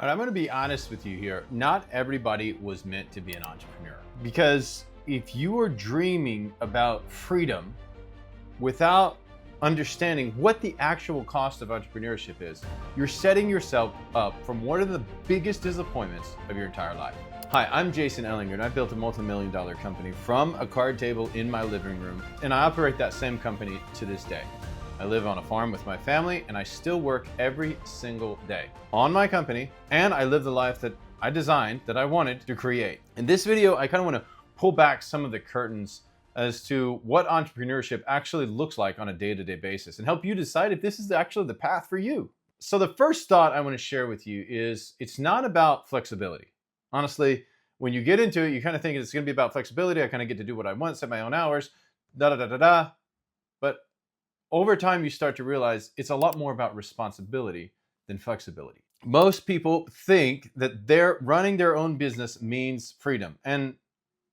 All right, I'm going to be honest with you here. Not everybody was meant to be an entrepreneur. Because if you are dreaming about freedom without understanding what the actual cost of entrepreneurship is, you're setting yourself up from one of the biggest disappointments of your entire life. Hi, I'm Jason Ellinger, and I built a multi-million-dollar company from a card table in my living room, and I operate that same company to this day. I live on a farm with my family, and I still work every single day on my company, and I live the life that I designed, that I wanted to create. In this video, I kind of want to pull back some of the curtains as to what entrepreneurship actually looks like on a day-to-day basis and help you decide if this is actually the path for you. So the first thought I want to share with you is it's not about flexibility. Honestly, when you get into it, you kind of think it's going to be about flexibility. I kind of get to do what I want, set my own hours, da da da da da. But over time, you start to realize it's a lot more about responsibility than flexibility. Most people think that they're running their own business means freedom. And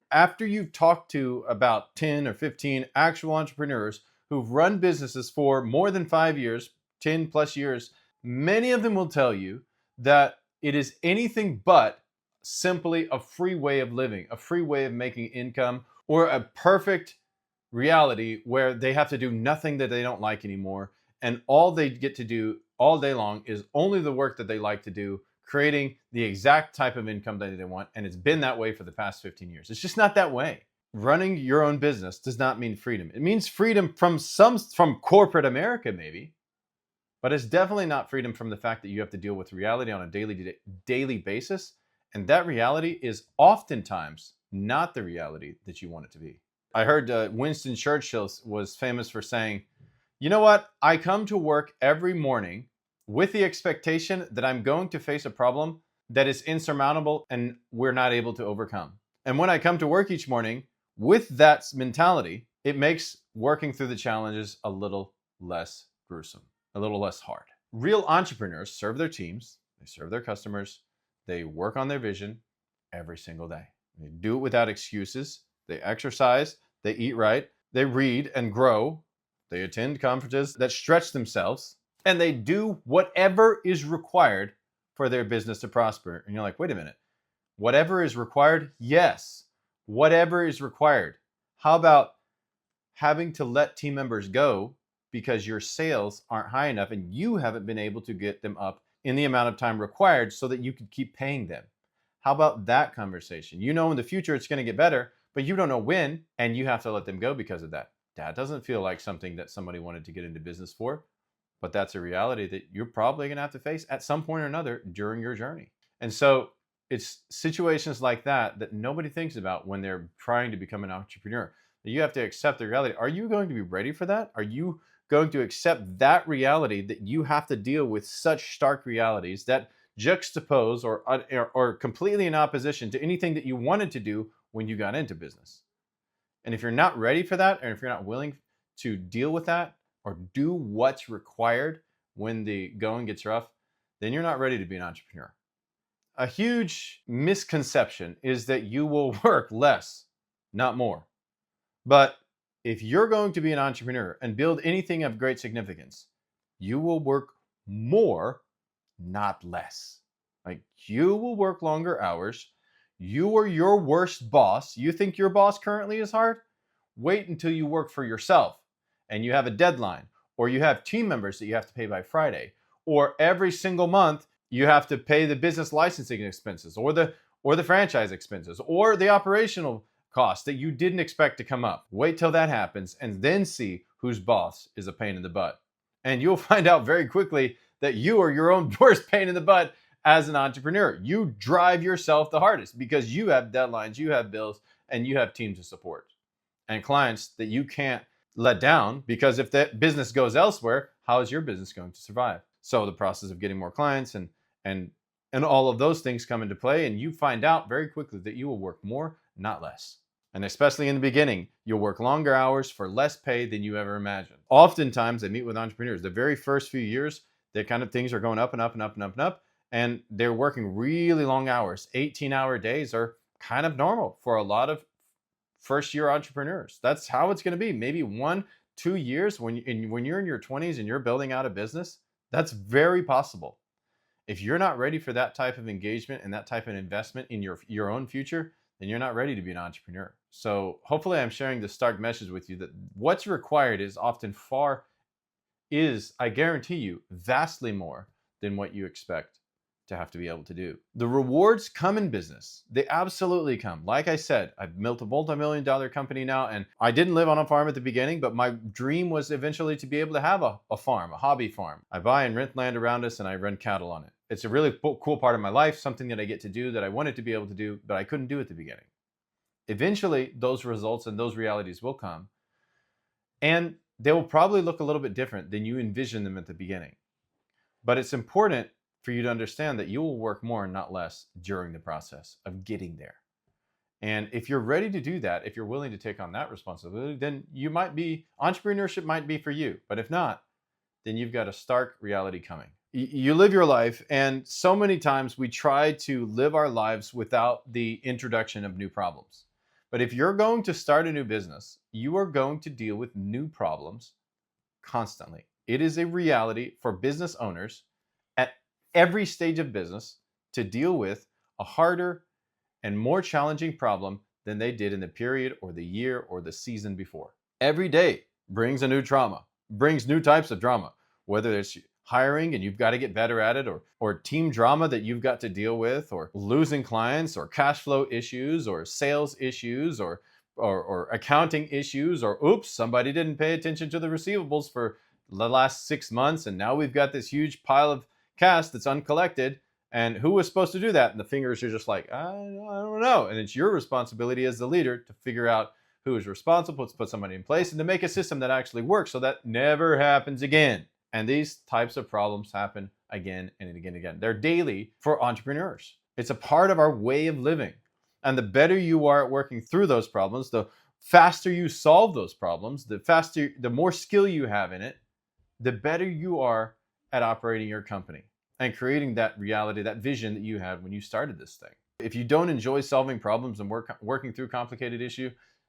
after you've talked to about 10 or 15 actual entrepreneurs who've run businesses for more than 5 years, 10 plus years, many of them will tell you that it is anything but simply a free way of living, a free way of making income, or a perfect reality where they have to do nothing that they don't like anymore. And all they get to do all day long is only the work that they like to do, creating the exact type of income that they want. And it's been that way for the past 15 years. It's just not that way. Running your own business does not mean freedom. It means freedom from corporate America, maybe, but it's definitely not freedom from the fact that you have to deal with reality on a daily basis. And that reality is oftentimes not the reality that you want it to be. I heard Winston Churchill was famous for saying, you know what? I come to work every morning with the expectation that I'm going to face a problem that is insurmountable and we're not able to overcome. And when I come to work each morning with that mentality, it makes working through the challenges a little less gruesome, a little less hard. Real entrepreneurs serve their teams, they serve their customers, they work on their vision every single day. They do it without excuses. They exercise, they eat right, they read and grow, they attend conferences that stretch themselves, and they do whatever is required for their business to prosper. And you're like, wait a minute, whatever is required? Yes, whatever is required. How about having to let team members go because your sales aren't high enough and you haven't been able to get them up in the amount of time required so that you could keep paying them? How about that conversation? You know in the future it's going to get better, but you don't know when, and you have to let them go because of that. That doesn't feel like something that somebody wanted to get into business for, but that's a reality that you're probably going to have to face at some point or another during your journey. And so it's situations like that that nobody thinks about when they're trying to become an entrepreneur. You have to accept the reality. Are you going to be ready for that? Are you going to accept that reality that you have to deal with such stark realities that juxtapose or completely in opposition to anything that you wanted to do when you got into business? And if you're not ready for that, and if you're not willing to deal with that or do what's required when the going gets rough, then you're not ready to be an entrepreneur. A huge misconception is that you will work less, not more. But if you're going to be an entrepreneur and build anything of great significance, you will work more, not less. Like, you will work longer hours. You are your worst boss. You think your boss currently is hard? Wait until you work for yourself and you have a deadline, or you have team members that you have to pay by Friday, or every single month you have to pay the business licensing expenses or the franchise expenses or the operational costs that you didn't expect to come up. Wait till that happens and then see whose boss is a pain in the butt. And you'll find out very quickly that you are your own worst pain in the butt as an entrepreneur. You drive yourself the hardest because you have deadlines, you have bills, and you have teams to support and clients that you can't let down, because if that business goes elsewhere, how is your business going to survive? So the process of getting more clients and all of those things come into play, and you find out very quickly that you will work more, not less. And especially in the beginning, you'll work longer hours for less pay than you ever imagined. Oftentimes, I meet with entrepreneurs. The very first few years, the kind of things are going up and up and up and up and up, and they're working really long hours. 18-hour days are kind of normal for a lot of first-year entrepreneurs. That's how it's going to be. Maybe 1-2 years when you're in your 20s and you're building out a business, that's very possible. If you're not ready for that type of engagement and that type of investment in your own future, then you're not ready to be an entrepreneur. So hopefully I'm sharing the stark message with you that what's required is often I guarantee you, vastly more than what you expect to have to be able to do. The rewards come in business. They absolutely come. Like I said, I've built a multi-million-dollar company now, and I didn't live on a farm at the beginning, but my dream was eventually to be able to have a farm, a hobby farm. I buy and rent land around us, and I run cattle on it. It's a really cool part of my life, something that I get to do that I wanted to be able to do, but I couldn't do at the beginning. Eventually, those results and those realities will come, and they will probably look a little bit different than you envisioned them at the beginning. But it's important for you to understand that you will work more and not less during the process of getting there. And if you're ready to do that, if you're willing to take on that responsibility, then entrepreneurship might be for you. But if not, then you've got a stark reality coming. You live your life, and so many times we try to live our lives without the introduction of new problems. But if you're going to start a new business, you are going to deal with new problems constantly. It is a reality for business owners at every stage of business to deal with a harder and more challenging problem than they did in the period or the year or the season before. Every day brings a new trauma, brings new types of drama, whether it's hiring and you've got to get better at it, or team drama that you've got to deal with, or losing clients, or cash flow issues, or sales issues, or accounting issues, or oops, somebody didn't pay attention to the receivables for the last 6 months, and now we've got this huge pile of cash that's uncollected. And who was supposed to do that? And the fingers are just like, I don't know. And it's your responsibility as the leader to figure out who is responsible, to put somebody in place, and to make a system that actually works so that never happens again. And these types of problems happen again and again and again. They're daily for entrepreneurs. It's a part of our way of living. And the better you are at working through those problems, the faster you solve those problems, the more skill you have in it, the better you are at operating your company and creating that reality, that vision that you had when you started this thing. If you don't enjoy solving problems and working through complicated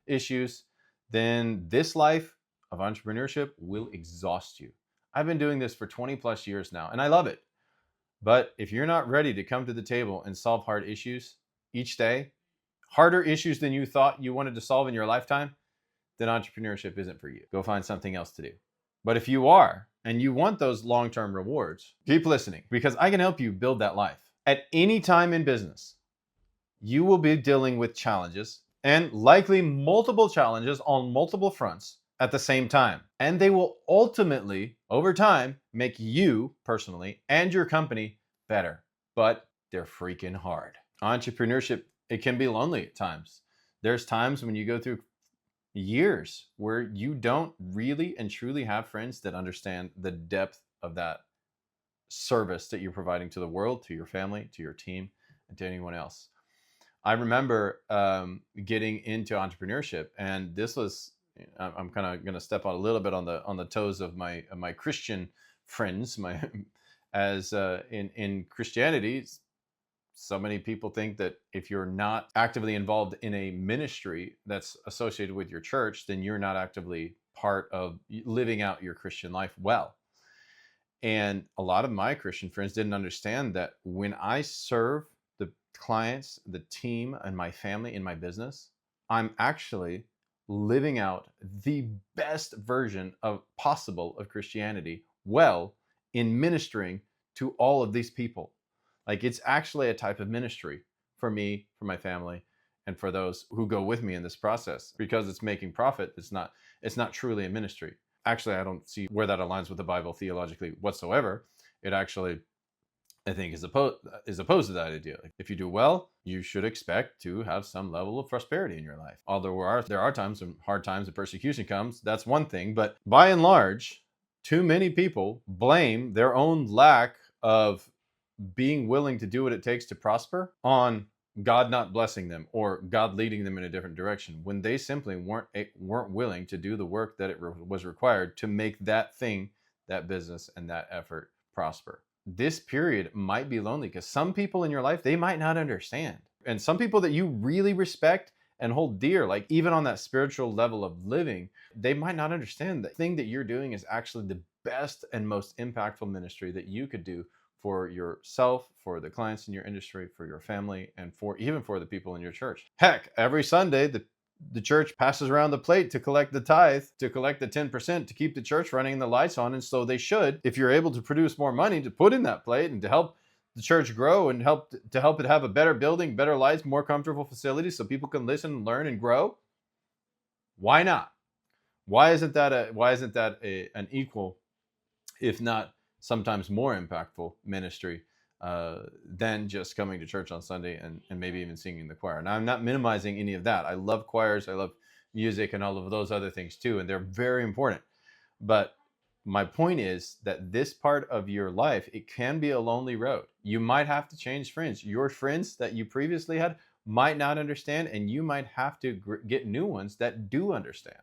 issues, then this life of entrepreneurship will exhaust you. I've been doing this for 20 plus years now, and I love it. But if you're not ready to come to the table and solve hard issues each day, harder issues than you thought you wanted to solve in your lifetime, then entrepreneurship isn't for you. Go find something else to do. But if you are, and you want those long-term rewards, keep listening, because I can help you build that life. At any time in business, you will be dealing with challenges, and likely multiple challenges on multiple fronts at the same time. And they will ultimately, over time, make you personally and your company better. But they're freaking hard. Entrepreneurship, it can be lonely at times. There's times when you go through years where you don't really and truly have friends that understand the depth of that service that you're providing to the world, to your family, to your team, and to anyone else. I remember getting into entrepreneurship, and this was, I'm kind of going to step on a little bit on the toes of my Christian friends. In Christianity, so many people think that if you're not actively involved in a ministry that's associated with your church, then you're not actively part of living out your Christian life well. And a lot of my Christian friends didn't understand that when I serve the clients, the team, and my family in my business, I'm actually living out the best version of Christianity well in ministering to all of these people. Like, it's actually a type of ministry for me, for my family, and for those who go with me in this process. Because it's making profit, it's not truly a ministry. Actually, I don't see where that aligns with the Bible theologically whatsoever. It actually, I think, is opposed to that idea. Like, if you do well, you should expect to have some level of prosperity in your life. Although there are times when hard times and persecution comes, that's one thing. But by and large, too many people blame their own lack of being willing to do what it takes to prosper on God not blessing them or God leading them in a different direction, when they simply weren't willing to do the work that was required to make that thing, that business, and that effort prosper. This period might be lonely because some people in your life, they might not understand. And some people that you really respect and hold dear, like even on that spiritual level of living, they might not understand the thing that you're doing is actually the best and most impactful ministry that you could do for yourself, for the clients in your industry, for your family, and even for the people in your church. Heck, every Sunday, the church passes around the plate to collect the tithe, to collect the 10%, to keep the church running and the lights on. And so they should, if you're able to produce more money to put in that plate and to help the church grow and help it have a better building, better lights, more comfortable facilities so people can listen, learn, and grow. Why not? Why isn't that an equal, if not sometimes more impactful ministry than just coming to church on Sunday and maybe even singing in the choir? Now, I'm not minimizing any of that. I love choirs, I love music and all of those other things too, and they're very important. But my point is that this part of your life, it can be a lonely road. You might have to change friends. Your friends that you previously had might not understand, and you might have to get new ones that do understand.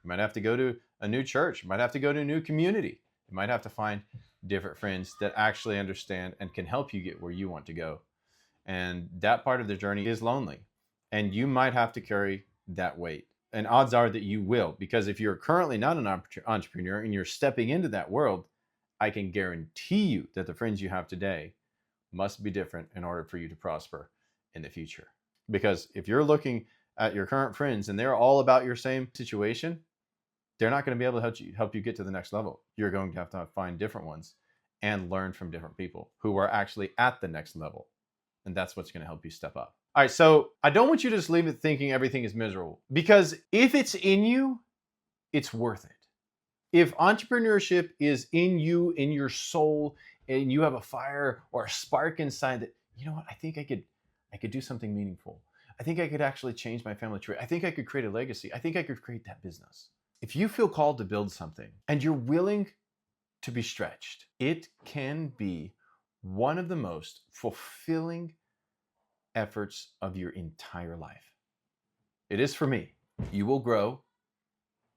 You might have to go to a new church. You might have to go to a new community. You might have to find different friends that actually understand and can help you get where you want to go. And that part of the journey is lonely. And you might have to carry that weight. And odds are that you will, because if you're currently not an entrepreneur and you're stepping into that world, I can guarantee you that the friends you have today must be different in order for you to prosper in the future. Because if you're looking at your current friends and they're all about your same situation, they're not going to be able to help you get to the next level. You're going to have to find different ones and learn from different people who are actually at the next level. And that's what's going to help you step up. All right, so I don't want you to just leave it thinking everything is miserable, because if it's in you, it's worth it. If entrepreneurship is in you, in your soul, and you have a fire or a spark inside that, you know what, I think I could do something meaningful. I think I could actually change my family tree. I think I could create a legacy. I think I could create that business. If you feel called to build something and you're willing to be stretched, it can be one of the most fulfilling efforts of your entire life. It is for me. You will grow,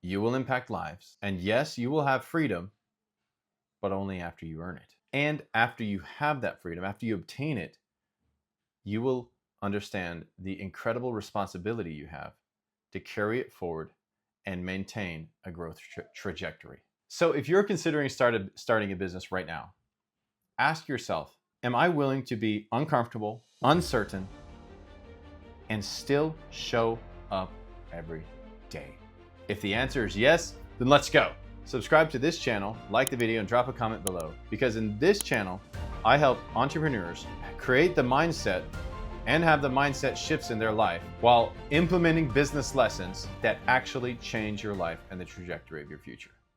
you will impact lives, and yes, you will have freedom, but only after you earn it. And after you have that freedom, after you obtain it, you will understand the incredible responsibility you have to carry it forward and maintain a growth trajectory. So if you're considering starting a business right now, ask yourself, am I willing to be uncomfortable, uncertain, and still show up every day? If the answer is yes, then let's go. Subscribe to this channel, like the video, and drop a comment below, because in this channel, I help entrepreneurs create the mindset and have the mindset shifts in their life while implementing business lessons that actually change your life and the trajectory of your future.